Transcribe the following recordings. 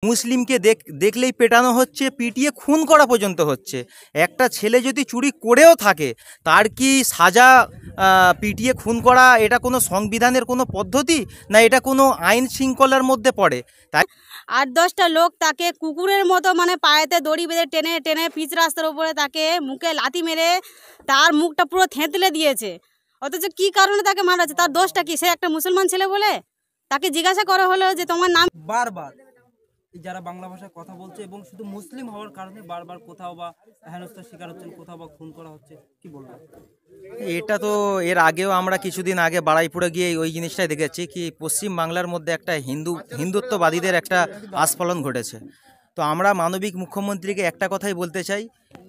মুসলিমকে দেখলেই পেটানো হচ্ছে, পিটিয়ে খুন করা পর্যন্ত হচ্ছে। একটা ছেলে যদি চুরি করেও থাকে তার কি সাজা পিটিয়ে খুন করা এটা কোনো সংবিধানের কোনো পদ্ধতি, না এটা কোনো আইন শৃঙ্খলার মধ্যে পড়ে? তাই 8-10টা লোক তাকে কুকুরের মতো মানে পায়েতে দড়ি বেঁধে টেনে টেনে পিচ রাস্তার উপরে তাকে মুখে লাথি মেরে তার মুখটা পুরো থেঁতলে দিয়েছে। অথচ কি কারণে তাকে মারা হচ্ছে? তার দোষটা কি? সে একটা মুসলমান ছেলে বলে তাকে জিজ্ঞাসা করা হলো যে তোমার নাম। বারবার যারা বাংলা ভাষায় কথা বলছে এবং শুধু মুসলিম হওয়ার কারণে বারবার কোথাও বা হেনস্থার শিকার হচ্ছেন, কোথাও বা খুন করা হচ্ছে, কি বলবেন? এটা তো এর আগেও আমরা কিছুদিন আগে বাড়াইপুরে গিয়ে ওই জিনিসটাই দেখেছি কি পশ্চিম বাংলার মধ্যে একটা হিন্দুত্ববাদীদের একটা আস্ফালন ঘটেছে। তো আমরা মানবিক মুখ্যমন্ত্রীকে একটা কথাই বলতে চাই,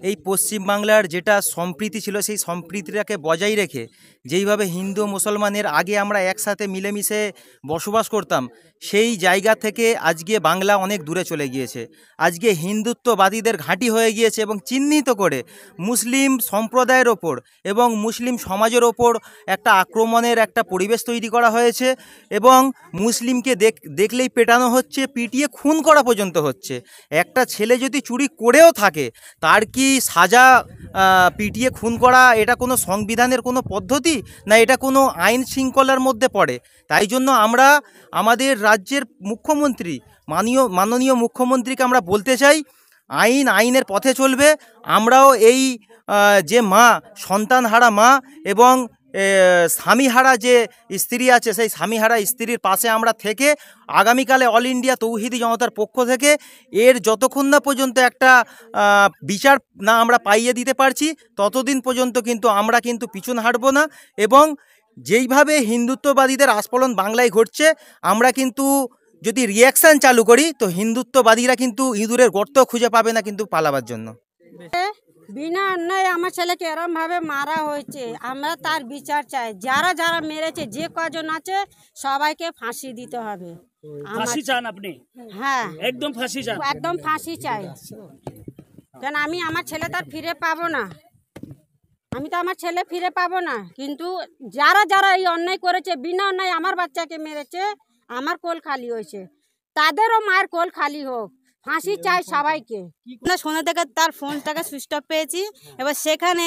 এই পশ্চিম বাংলার যেটা সম্প্রীতি ছিল সেই সম্প্রীতিটাকে বজায় রেখে যেইভাবে হিন্দু মুসলমানের আগে আমরা একসাথে মিলেমিশে বসবাস করতাম, সেই জায়গা থেকে আজকে বাংলা অনেক দূরে চলে গিয়েছে। আজকে হিন্দুত্ববাদীদের ঘাঁটি হয়ে গিয়েছে এবং চিহ্নিত করে মুসলিম সম্প্রদায়ের ওপর এবং মুসলিম সমাজের ওপর একটা আক্রমণের একটা পরিবেশ তৈরি করা হয়েছে এবং মুসলিমকে দেখলেই পেটানো হচ্ছে, পিটিয়ে খুন করা পর্যন্ত হচ্ছে। একটা ছেলে যদি চুরি করেও থাকে তার কি সাজা পিটিয়ে খুন করা এটা কোনো সংবিধানের কোনো পদ্ধতি, না এটা কোনো আইন শৃঙ্খলার মধ্যে পড়ে? তাই জন্য আমরা আমাদের রাজ্যের মুখ্যমন্ত্রী মাননীয় মুখ্যমন্ত্রীকে আমরা বলতে চাই, আইনের পথে চলবে। আমরাও এই যে মা, সন্তানহারা মা এবং স্বামীহারা যে স্ত্রী আছে সেই স্বামীহারা স্ত্রীর পাশে আমরা থেকে আগামীকালে অল ইন্ডিয়া তৌহিদি জনতার পক্ষ থেকে এর যতক্ষণ না পর্যন্ত একটা বিচার না আমরা পাইয়ে দিতে পারছি ততদিন পর্যন্ত কিন্তু আমরা কিন্তু পিছন হাঁটব না। এবং যেইভাবে হিন্দুত্ববাদীদের আস্ফালন বাংলায় ঘটছে, আমরা কিন্তু যদি রিয়াকশান চালু করি তো হিন্দুত্ববাদীরা কিন্তু ইঁদুরের গর্ত খুঁজে পাবে না কিন্তু পালাবার জন্য। বিনা অন্যায় আমার ছেলেকে এরম ভাবে মারা হয়েছে, আমরা তার বিচার চাই। যারা যারা মেরেছে, যে কজন আছে সবাইকে ফাঁসি দিতে হবে। ফাঁসি চান আপনি? হ্যাঁ, একদম ফাঁসি চান? একদম ফাঁসি চাই। কেন আমি আমার ছেলে তার ফিরে পাবো না, আমি তো আমার ছেলে ফিরে পাবো না। কিন্তু যারা যারা এই অন্যায় করেছে, বিনা অন্যায় আমার বাচ্চাকে মেরেছে, আমার কোল খালি হয়েছে, তাদেরও মায়ের কোল খালি হোক। ফাঁসি চাই সবাইকে। সন্ধ্যা থেকে তার ফোনটাকে সুইচ অফ পেয়েছি। এবার সেখানে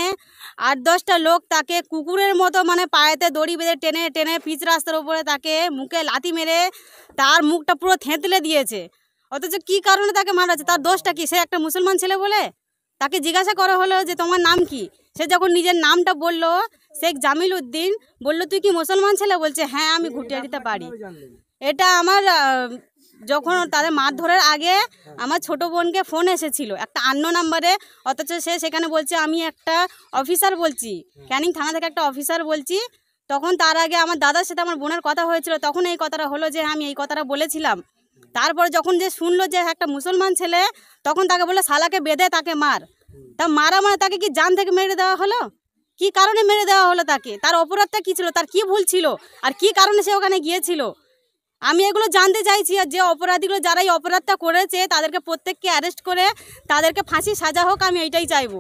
8-10টা লোক তাকে কুকুরের মতো মানে পায়েতে দড়ি বেঁধে টেনে টেনে পিচ রাস্তার উপরে তাকে মুখে লাথি মেরে তার মুখটা পুরো থেঁতলে দিয়েছে। অথচ কি কারণে তাকে মারা হচ্ছে? তার দোষটা কি? সে একটা মুসলমান ছেলে বলে তাকে জিজ্ঞাসা করা হলো যে তোমার নাম কি? সে যখন নিজের নামটা বলল, শেখ জামিল উদ্দিন, বললো তুই কি মুসলমান ছেলে? বলছে হ্যাঁ, আমি ঘুটিয়ে দিতে পারি। এটা আমার যখন তাদের মারধরের আগে আমার ছোট বোনকে ফোন এসেছিল একটা অন্য নাম্বারে, অথচ সে সেখানে বলছে আমি একটা অফিসার বলছি, ক্যানিং থানা থেকে একটা অফিসার বলছি। তখন তার আগে আমার দাদার সাথে আমার বোনের কথা হয়েছিল, তখন এই কথাটা হলো যে আমি এই কথাটা বলেছিলাম। তারপরে যখন যে শুনলো যে একটা মুসলমান ছেলে, তখন তাকে বললো শালাকে বেঁধে তাকে মার। তা মারা মানে তাকে কি জান থেকে মেরে দেওয়া হলো? কি কারণে মেরে দেওয়া হলো তাকে? তার অপরাধটা কী ছিল? তার কি ভুল ছিল? আর কি কারণে সে ওখানে গিয়েছিল? আমি এগুলো জানতে চাইছি। আর যে অপরাধীগুলো যারা এই অপরাধটা করেছে তাদেরকে প্রত্যেককে অ্যারেস্ট করে তাদেরকে ফাঁসি সাজা হোক, আমি এইটাই চাইবো।